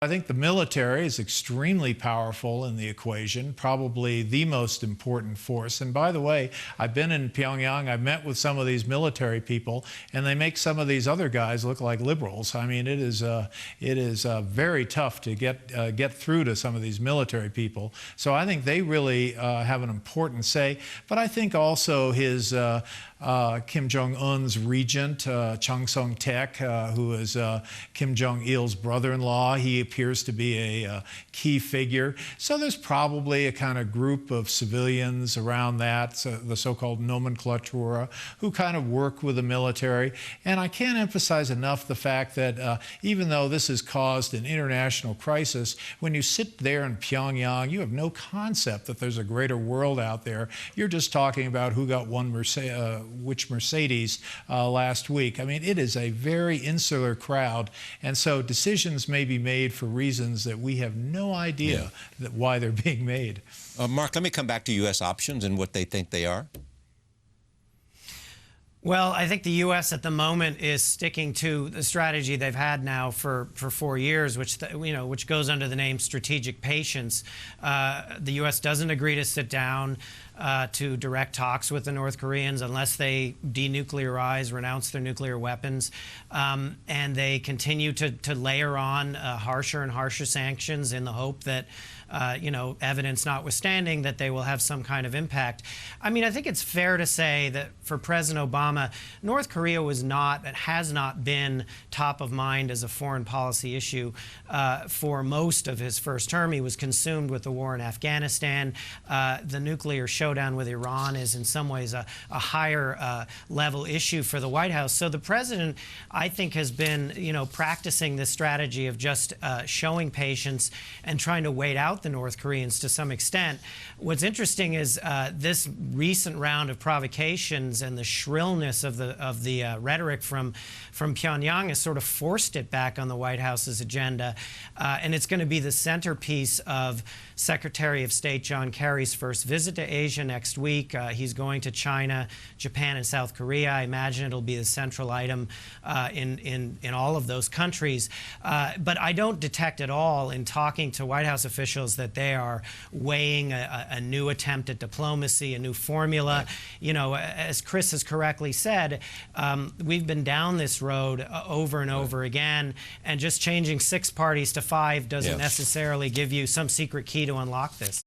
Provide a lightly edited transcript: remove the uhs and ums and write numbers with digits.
I think the military is extremely powerful in the equation, probably the most important force. And by the way, I've been in Pyongyang, I've met with some of these military people, and they make some of these other guys look like liberals. I mean, it is very tough to get through to some of these military people. So I think they really have an important say. But I think also his Kim Jong Un's regent, Chung Song-taek, who is Kim Jong Il's brother-in-law, he appears to be a key figure. So there's probably a kind of group of civilians around that, so the so-called nomenclatura, who kind of work with the military. And I can't emphasize enough the fact that even though this has caused an international crisis, when you sit there in Pyongyang, you have no concept that there's a greater world out there. You're just talking about who got which Mercedes last week. I mean, it is a very insular crowd, and so decisions may be made for reasons that we have no idea why they're being made. Mark, let me come back to U.S. options and what they think they are. Well, I think the U.S. at the moment is sticking to the strategy they've had now for 4 years, which goes under the name strategic patience. The U.S. doesn't agree to sit down to direct talks with the North Koreans unless they denuclearize, renounce their nuclear weapons, and they continue to layer on harsher and harsher sanctions in the hope that, evidence notwithstanding, that they will have some kind of impact. I mean, I think it's fair to say that for President Obama, North Korea was not and has not been top of mind as a foreign policy issue for most of his first term. He was consumed with the war in Afghanistan. The nuclear showdown with Iran is in some ways a higher level issue for the White House. So the president, I think, has been, practicing this strategy of just showing patience and trying to wait out the North Koreans to some extent. What's interesting is this recent round of provocations and the shrillness of the rhetoric from Pyongyang has sort of forced it back on the White House's agenda, and it's going to be the centerpiece of Secretary of State John Kerry's first visit to Asia next week. He's going to China, Japan, and South Korea. I imagine it'll be the central item in all of those countries. But I don't detect at all in talking to White House officials that they are weighing a new attempt at diplomacy, a new formula. Right. As Chris has correctly said, we've been down this road over and over again, and just changing 6 parties to 5 doesn't necessarily give you some secret key to unlock this.